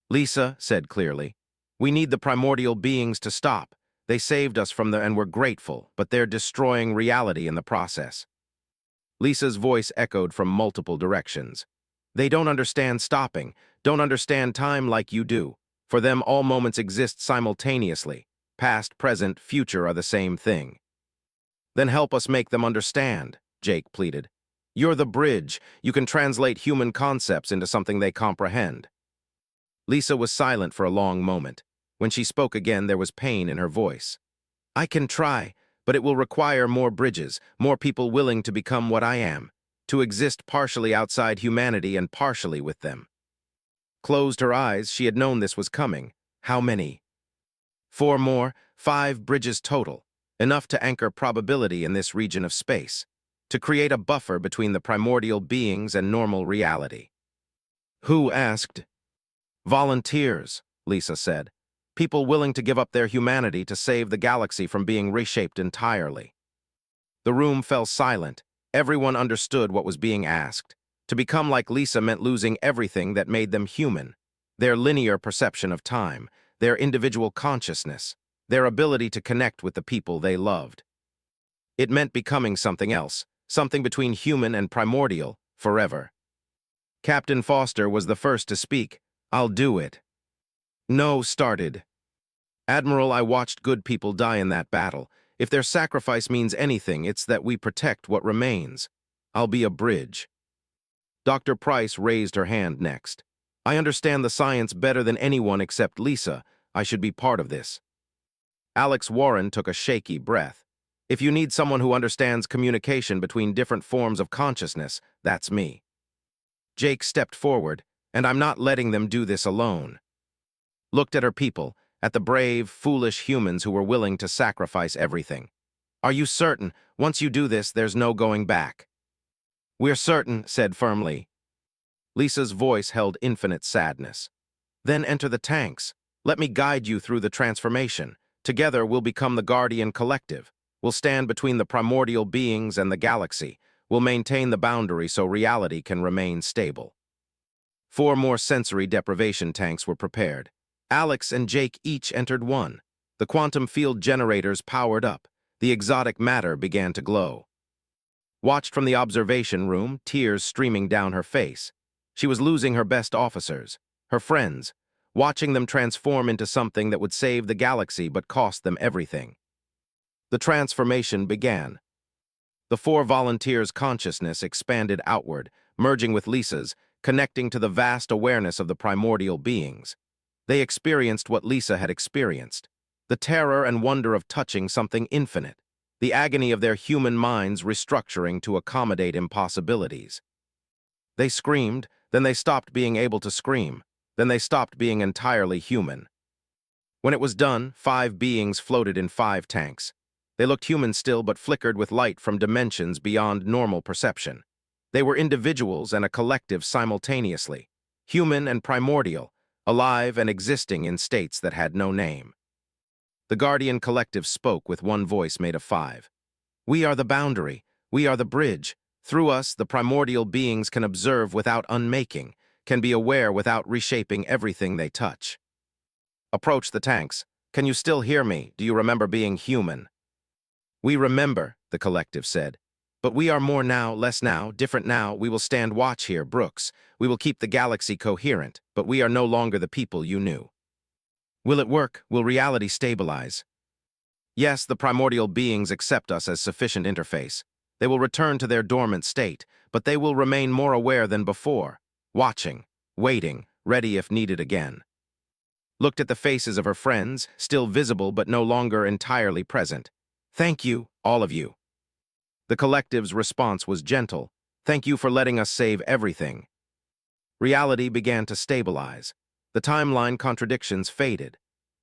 [SPEAKER 1] Lisa said clearly, "We need the primordial beings to stop. They saved us from and we're grateful, but they're destroying reality in the process." Lisa's voice echoed from multiple directions. "They don't understand stopping, don't understand time like you do. For them, all moments exist simultaneously. Past, present, future are the same thing." "Then help us make them understand," Jake pleaded. "You're the bridge. You can translate human concepts into something they comprehend." Lisa was silent for a long moment. When she spoke again, there was pain in her voice. "I can try, but it will require more bridges, more people willing to become what I am, to exist partially outside humanity and partially with them." Closed her eyes, she had known this was coming. How many? 4 more, 5 bridges total, enough to anchor probability in this region of space, to create a buffer between the primordial beings and normal reality. Who asked? "Volunteers," Lisa said. "People willing to give up their humanity to save the galaxy from being reshaped entirely." The room fell silent. Everyone understood what was being asked. To become like Lisa meant losing everything that made them human: their linear perception of time, their individual consciousness, their ability to connect with the people they loved. It meant becoming something else, something between human and primordial, forever. Captain Foster was the first to speak. "I'll do it." "No," started. "Admiral, I watched good people die in that battle. If their sacrifice means anything, it's that we protect what remains. I'll be a bridge." Dr. Price raised her hand next. "I understand the science better than anyone except Lisa. I should be part of this." Alex Warren took a shaky breath. "If you need someone who understands communication between different forms of consciousness, that's me." Jake stepped forward, "And I'm not letting them do this alone." Looked at her people, at the brave, foolish humans who were willing to sacrifice everything. "Are you certain? Once you do this, there's no going back." "We're certain," said firmly. Lisa's voice held infinite sadness. "Then enter the tanks. Let me guide you through the transformation. Together we'll become the Guardian Collective. We'll stand between the primordial beings and the galaxy. We'll maintain the boundary so reality can remain stable." 4 more sensory deprivation tanks were prepared. Alex and Jake each entered one. The quantum field generators powered up. The exotic matter began to glow. Watched from the observation room, tears streaming down her face. She was losing her best officers, her friends, watching them transform into something that would save the galaxy but cost them everything. The transformation began. The 4 volunteers' consciousness expanded outward, merging with Lisa's, connecting to the vast awareness of the primordial beings. They experienced what Lisa had experienced: the terror and wonder of touching something infinite, the agony of their human minds restructuring to accommodate impossibilities. They screamed, then they stopped being able to scream, then they stopped being entirely human. When it was done, 5 beings floated in 5 tanks. They looked human still but flickered with light from dimensions beyond normal perception. They were individuals and a collective simultaneously, human and primordial, alive and existing in states that had no name. The Guardian Collective spoke with one voice made of 5. "We are the boundary. We are the bridge. Through us, the primordial beings can observe without unmaking, can be aware without reshaping everything they touch." Approach the tanks. "Can you still hear me? Do you remember being human?" "We remember," the collective said. "But we are more now, less now, different now. We will stand watch here, Brooks. We will keep the galaxy coherent, but we are no longer the people you knew." "Will it work? Will reality stabilize?" "Yes, the primordial beings accept us as sufficient interface. They will return to their dormant state, but they will remain more aware than before, watching, waiting, ready if needed again." Looked at the faces of her friends, still visible but no longer entirely present. "Thank you, all of you." The collective's response was gentle. "Thank you for letting us save everything." Reality began to stabilize. The timeline contradictions faded.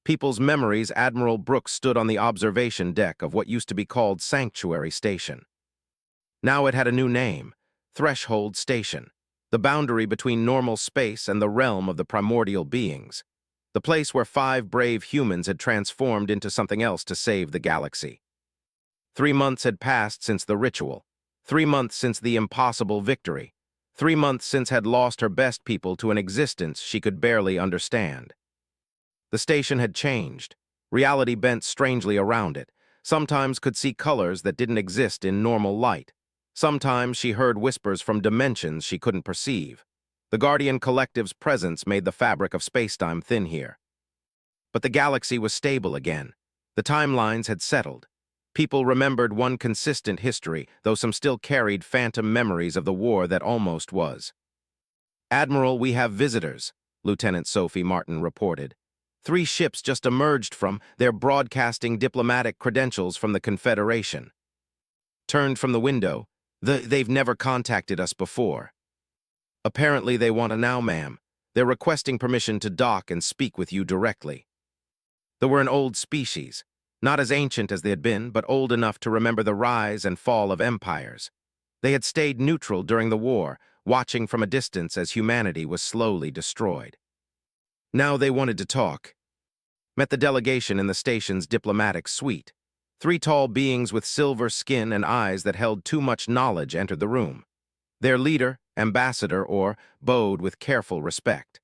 [SPEAKER 1] People's memories. Admiral Brooks stood on the observation deck of what used to be called Sanctuary Station. Now it had a new name, Threshold Station, the boundary between normal space and the realm of the primordial beings, the place where 5 brave humans had transformed into something else to save the galaxy. 3 months had passed since the ritual, 3 months since the impossible victory, 3 months since had lost her best people to an existence she could barely understand. The station had changed. Reality bent strangely around it. Sometimes could see colors that didn't exist in normal light. Sometimes she heard whispers from dimensions she couldn't perceive. The Guardian Collective's presence made the fabric of spacetime thin here. But the galaxy was stable again. The timelines had settled. People remembered one consistent history, though some still carried phantom memories of the war that almost was. "Admiral, we have visitors," Lieutenant Sophie Martin reported. 3 ships just emerged from their broadcasting diplomatic credentials from the Confederation. Turned from the window. They've never contacted us before. Apparently they want to now, ma'am. They're requesting permission to dock and speak with you directly. They were an old species, not as ancient as they had been, but old enough to remember the rise and fall of empires. They had stayed neutral during the war, watching from a distance as humanity was slowly destroyed. Now they wanted to talk. Met the delegation in the station's diplomatic suite. 3 tall beings with silver skin and eyes that held too much knowledge entered the room. Their leader, ambassador, bowed with careful respect.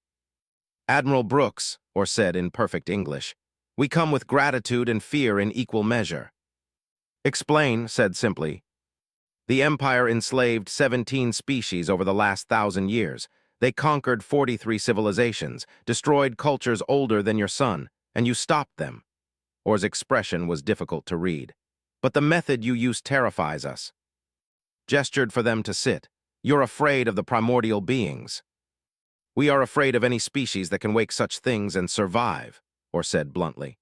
[SPEAKER 1] "Admiral Brooks," said in perfect English, "we come with gratitude and fear in equal measure." "Explain," said simply. "The Empire enslaved 17 species over the last 1,000 years. They conquered 43 civilizations, destroyed cultures older than your sun, and you stopped them." Or's expression was difficult to read. "But the method you use terrifies us." Gestured for them to sit. "You're afraid of the primordial beings." "We are afraid of any species that can wake such things and survive," Or said bluntly.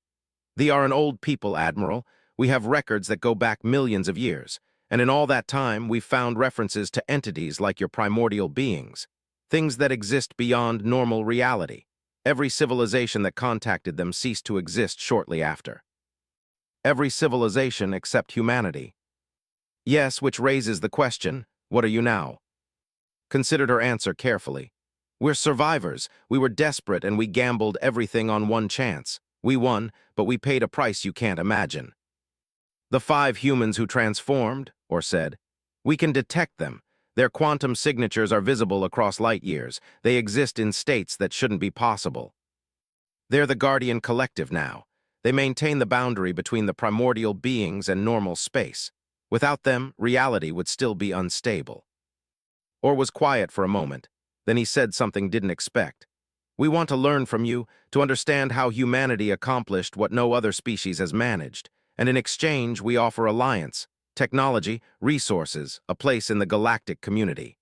[SPEAKER 1] "They are an old people, Admiral. We have records that go back millions of years, and in all that time we've found references to entities like your primordial beings, things that exist beyond normal reality. Every civilization that contacted them ceased to exist shortly after." "Every civilization except humanity." "Yes, which raises the question, what are you now?" Considered her answer carefully. "We're survivors. We were desperate and we gambled everything on one chance. We won, but we paid a price you can't imagine." "The 5 humans who transformed," Or said, "we can detect them. Their quantum signatures are visible across light years. They exist in states that shouldn't be possible. They're the Guardian Collective now. They maintain the boundary between the primordial beings and normal space. Without them, reality would still be unstable." Or was quiet for a moment. Then he said something didn't expect. "We want to learn from you, to understand how humanity accomplished what no other species has managed, and in exchange we offer alliance, technology, resources, a place in the galactic community."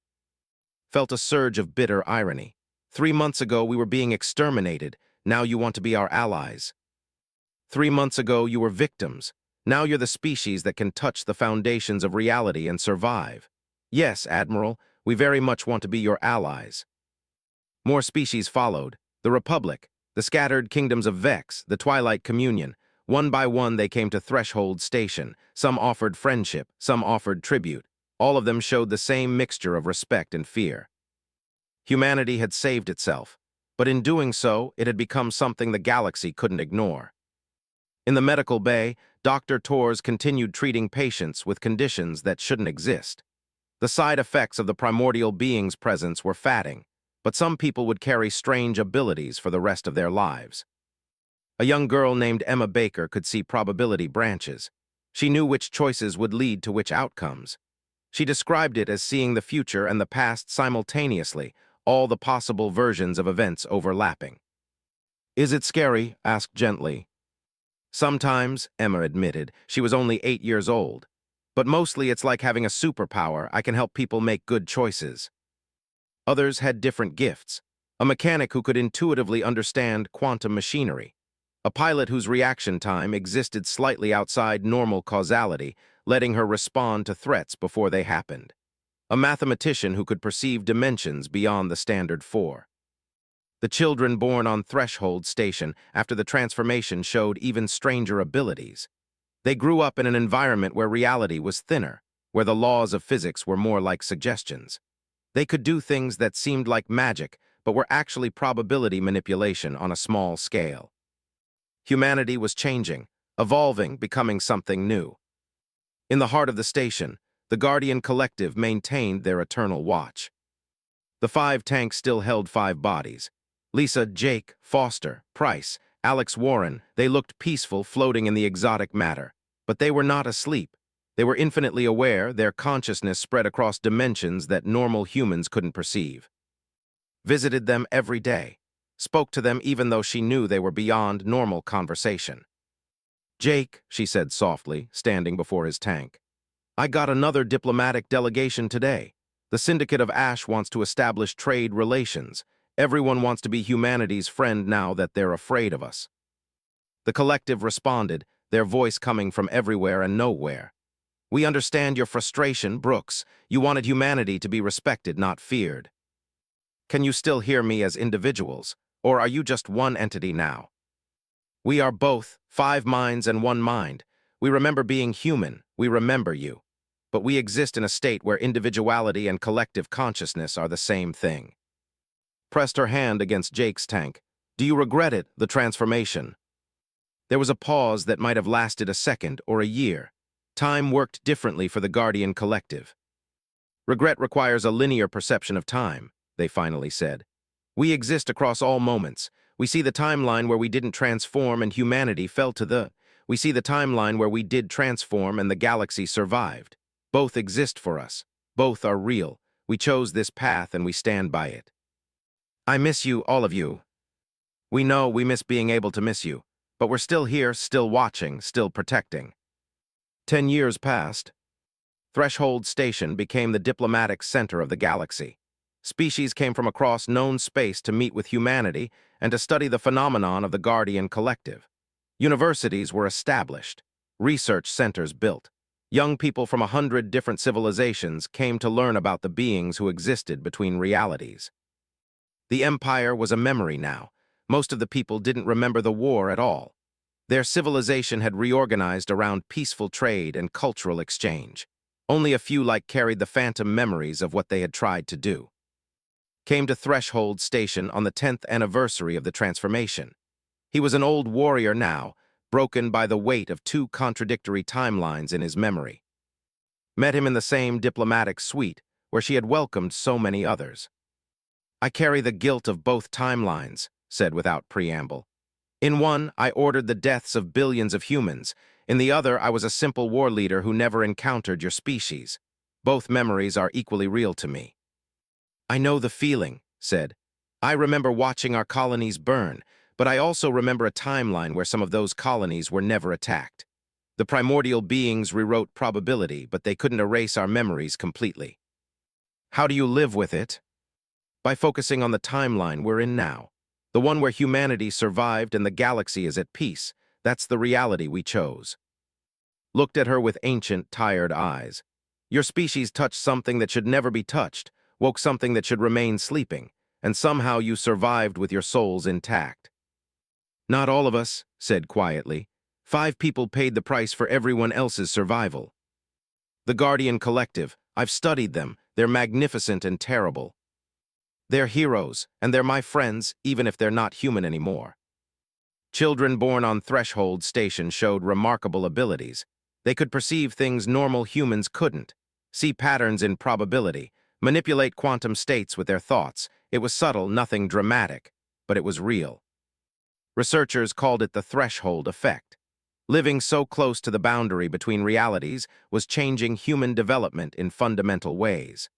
[SPEAKER 1] Felt a surge of bitter irony. 3 months ago we were being exterminated, now you want to be our allies. 3 months ago you were victims, now you're the species that can touch the foundations of reality and survive. "Yes, Admiral, we very much want to be your allies." More species followed, the Republic, the scattered kingdoms of Vex, the Twilight Communion. One by one they came to Threshold Station. Some offered friendship, some offered tribute. All of them showed the same mixture of respect and fear. Humanity had saved itself, but in doing so, it had become something the galaxy couldn't ignore. In the medical bay, Dr. Torres continued treating patients with conditions that shouldn't exist. The side effects of the primordial being's presence were fatting, but some people would carry strange abilities for the rest of their lives. A young girl named Emma Baker could see probability branches. She knew which choices would lead to which outcomes. She described it as seeing the future and the past simultaneously, all the possible versions of events overlapping. "Is it scary?" asked gently. "Sometimes," Emma admitted. She was only 8 years old. "But mostly it's like having a superpower. I can help people make good choices." Others had different gifts. A mechanic who could intuitively understand quantum machinery. A pilot whose reaction time existed slightly outside normal causality, letting her respond to threats before they happened. A mathematician who could perceive dimensions beyond the standard 4. The children born on Threshold Station after the transformation showed even stranger abilities. They grew up in an environment where reality was thinner. where the laws of physics were more like suggestions. They could do things that seemed like magic, but were actually probability manipulation on a small scale. Humanity was changing, evolving, becoming something new. In the heart of the station, the Guardian Collective maintained their eternal watch. The 5 tanks still held 5 bodies. Lisa, Jake, Foster, Price, Alex Warren, they looked peaceful, floating in the exotic matter. But they were not asleep. They were infinitely aware, their consciousness spread across dimensions that normal humans couldn't perceive. Visited them every day. Spoke to them even though she knew they were beyond normal conversation. "Jake," she said softly, standing before his tank, "I got another diplomatic delegation today. The Syndicate of Ash wants to establish trade relations. Everyone wants to be humanity's friend now that they're afraid of us." The collective responded, their voice coming from everywhere and nowhere. "We understand your frustration, Brooks. You wanted humanity to be respected, not feared. Can you still hear me as individuals, or are you just one entity now? We are both, 5 minds and 1 mind. We remember being human, we remember you. But we exist in a state where individuality and collective consciousness are the same thing." Pressed her hand against Jake's tank. "Do you regret it, the transformation?" There was a pause that might have lasted a second or a year. Time worked differently for the Guardian Collective. "Regret requires a linear perception of time," they finally said. "We exist across all moments. We see the timeline where we didn't transform and humanity fell to the... We see the timeline where we did transform and the galaxy survived. Both exist for us. Both are real. We chose this path and we stand by it. I miss you, all of you. We know we miss being able to miss you, but we're still here, still watching, still protecting." 10 years passed. Threshold Station became the diplomatic center of the galaxy. Species came from across known space to meet with humanity and to study the phenomenon of the Guardian Collective. Universities were established, research centers built. Young people from 100 different civilizations came to learn about the beings who existed between realities. The Empire was a memory now. Most of the people didn't remember the war at all. Their civilization had reorganized around peaceful trade and cultural exchange. Only a few carried the phantom memories of what they had tried to do. Came to Threshold Station on the 10th anniversary of the transformation. He was an old warrior now, broken by the weight of 2 contradictory timelines in his memory. Met him in the same diplomatic suite where she had welcomed so many others. "I carry the guilt of both timelines," said without preamble. "In one, I ordered the deaths of billions of humans. In the other, I was a simple war leader who never encountered your species. Both memories are equally real to me." "I know the feeling," said. "I remember watching our colonies burn, but I also remember a timeline where some of those colonies were never attacked. The primordial beings rewrote probability, but they couldn't erase our memories completely." "How do you live with it?" "By focusing on the timeline we're in now. The one where humanity survived and the galaxy is at peace. That's the reality we chose." Looked at her with ancient, tired eyes. "Your species touched something that should never be touched, woke something that should remain sleeping, and somehow you survived with your souls intact." "Not all of us," said quietly. 5 people paid the price for everyone else's survival. The Guardian Collective, I've studied them, they're magnificent and terrible. They're heroes, and they're my friends, even if they're not human anymore. Children born on Threshold Station showed remarkable abilities. They could perceive things normal humans couldn't, see patterns in probability, manipulate quantum states with their thoughts. It was subtle, nothing dramatic, but it was real. Researchers called it the threshold effect. Living so close to the boundary between realities was changing human development in fundamental ways.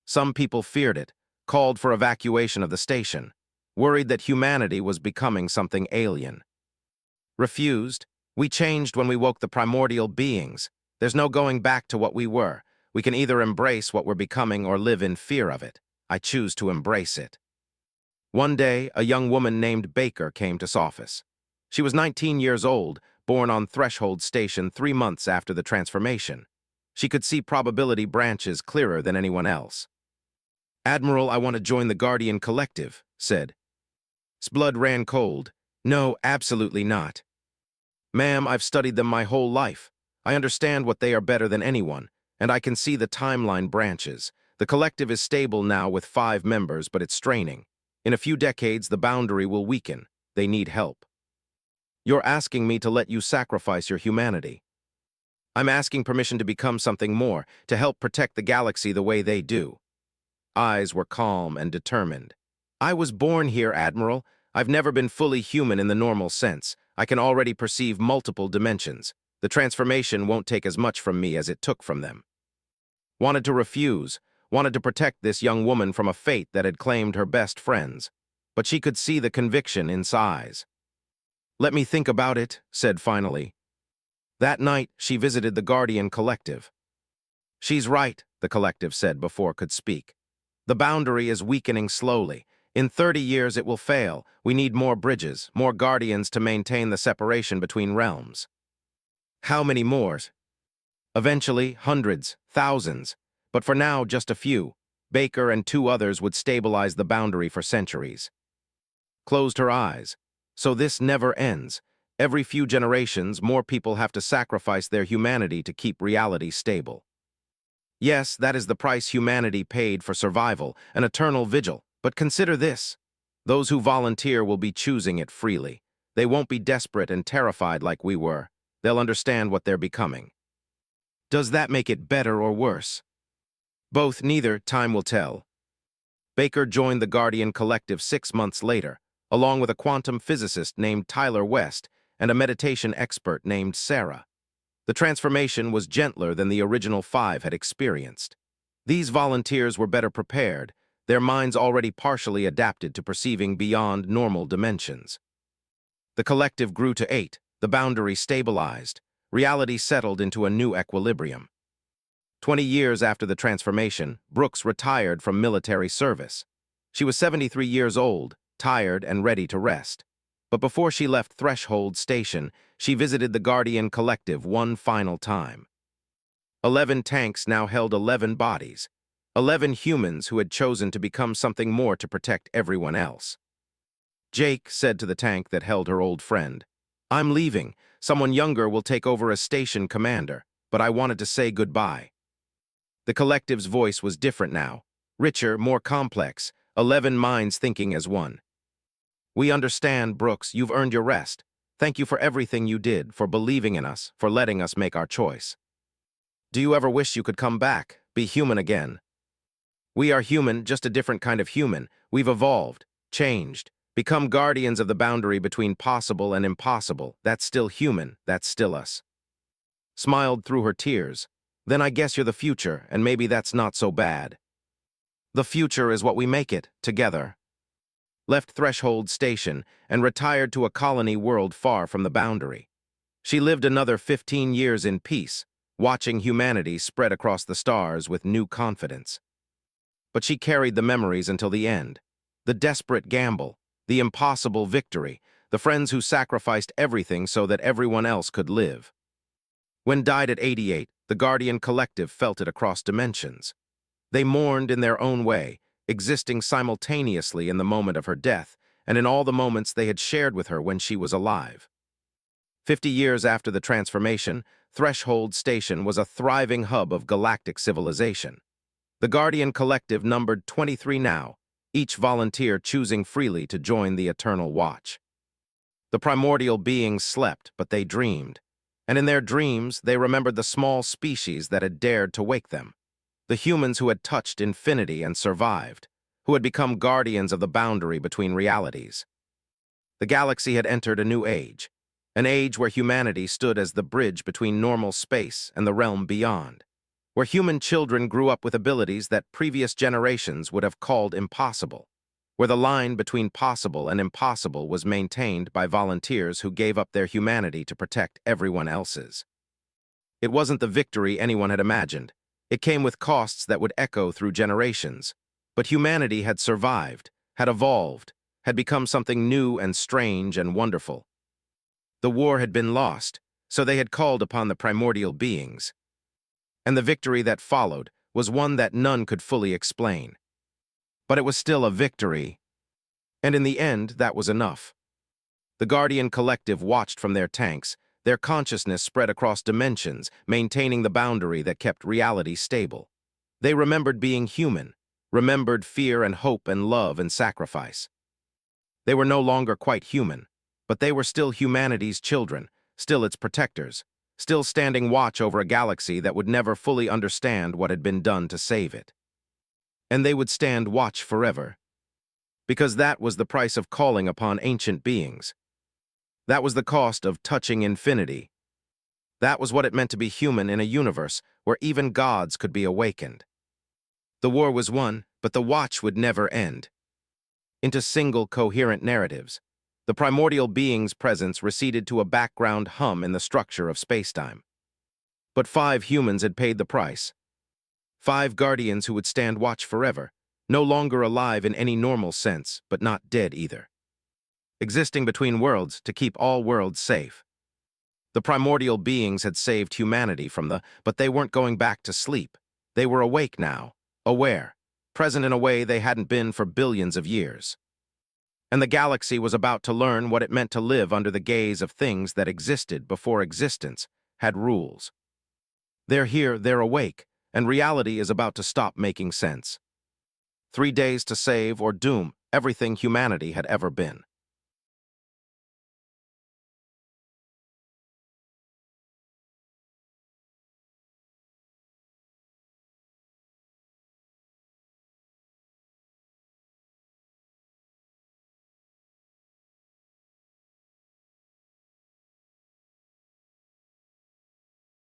[SPEAKER 1] Some people feared it, called for evacuation of the station, worried that humanity was becoming something alien. Refused. "We changed when we woke the primordial beings. There's no going back to what we were. We can either embrace what we're becoming or live in fear of it. I choose to embrace it." One day, a young woman named Baker came to office. She was 19 years old, born on Threshold Station 3 months after the transformation. She could see probability branches clearer than anyone else. "Admiral, I want to join the Guardian Collective," said. Blood ran cold. "No, absolutely not." "Ma'am, I've studied them my whole life. I understand what they are better than anyone. And I can see the timeline branches. The collective is stable now with 5 members, but it's straining. In a few decades, the boundary will weaken. They need help. You're asking me to let you sacrifice your humanity. I'm asking permission to become something more, to help protect the galaxy the way they do. Eyes were calm and determined. I was born here, Admiral. I've never been fully human in the normal sense. I can already perceive multiple dimensions. The transformation won't take as much from me as it took from them. Wanted to refuse, wanted to protect this young woman from a fate that had claimed her best friends. But she could see the conviction in his eyes. Let me think about it, said finally. That night, she visited the Guardian Collective. She's right, the collective said before could speak. The boundary is weakening slowly. In 30 years, it will fail. We need more bridges, more guardians to maintain the separation between realms. How many more? Eventually, hundreds, thousands. But for now, just a few. Baker and 2 others would stabilize the boundary for centuries. Closed her eyes. So this never ends. Every few generations, more people have to sacrifice their humanity to keep reality stable. Yes, that is the price humanity paid for survival, an eternal vigil. But consider this. Those who volunteer will be choosing it freely. They won't be desperate and terrified like we were. They'll understand what they're becoming. Does that make it better or worse? Both, neither, time will tell. Baker joined the Guardian Collective 6 months later, along with a quantum physicist named Tyler West and a meditation expert named Sarah. The transformation was gentler than the original 5 had experienced. These volunteers were better prepared, their minds already partially adapted to perceiving beyond normal dimensions. The collective grew to 8, the boundary stabilized, reality settled into a new equilibrium. 20 years after the transformation, Brooks retired from military service. She was 73 years old, tired and ready to rest. But before she left Threshold Station, she visited the Guardian Collective one final time. 11 tanks now held 11 bodies, 11 humans who had chosen to become something more to protect everyone else. Jake said to the tank that held her old friend, "I'm leaving. Someone younger will take over as station commander, but I wanted to say goodbye." The collective's voice was different now, richer, more complex, 11 minds thinking as one. "We understand, Brooks, you've earned your rest. Thank you for everything you did, for believing in us, for letting us make our choice. Do you ever wish you could come back, be human again? We are human, just a different kind of human. We've evolved, changed, become guardians of the boundary between possible and impossible. That's still human, that's still us." Smiled through her tears. "Then I guess you're the future, and maybe that's not so bad. The future is what we make it, together." Left Threshold Station and retired to a colony world far from the boundary. She lived another 15 years in peace, watching humanity spread across the stars with new confidence. But she carried the memories until the end. The desperate gamble, the impossible victory, the friends who sacrificed everything so that everyone else could live. When died at 88, the Guardian Collective felt it across dimensions. They mourned in their own way, existing simultaneously in the moment of her death and in all the moments they had shared with her when she was alive. 50 years after the transformation, Threshold Station was a thriving hub of galactic civilization. The Guardian Collective numbered 23 now, each volunteer choosing freely to join the Eternal Watch. The primordial beings slept, but they dreamed. And in their dreams, they remembered the small species that had dared to wake them. The humans who had touched infinity and survived, who had become guardians of the boundary between realities. The galaxy had entered a new age, an age where humanity stood as the bridge between normal space and the realm beyond, where human children grew up with abilities that previous generations would have called impossible, where the line between possible and impossible was maintained by volunteers who gave up their humanity to protect everyone else's. It wasn't the victory anyone had imagined. It came with costs that would echo through generations. But humanity had survived, had evolved, had become something new and strange and wonderful. The war had been lost, so they had called upon the primordial beings. And the victory that followed was one that none could fully explain. But it was still a victory, and in the end, that was enough. The Guardian Collective watched from their tanks, Their consciousness spread across dimensions, maintaining the boundary that kept reality stable. They remembered being human, remembered fear and hope and love and sacrifice. They were no longer quite human, but they were still humanity's children, still its protectors, still standing watch over a galaxy that would never fully understand what had been done to save it. And they would stand watch forever, because that was the price of calling upon ancient beings. That was the cost of touching infinity. That was what it meant to be human in a universe where even gods could be awakened. The war was won, but the watch would never end. Into single, coherent narratives, the primordial being's presence receded to a background hum in the structure of spacetime. But 5 humans had paid the price. 5 guardians who would stand watch forever, no longer alive in any normal sense, but not dead either. Existing between worlds to keep all worlds safe. The primordial beings had saved humanity but they weren't going back to sleep. They were awake now, aware, present in a way they hadn't been for billions of years. And the galaxy was about to learn what it meant to live under the gaze of things that existed before existence had rules. They're here, they're awake, and reality is about to stop making sense. 3 days to save or doom everything humanity had ever been.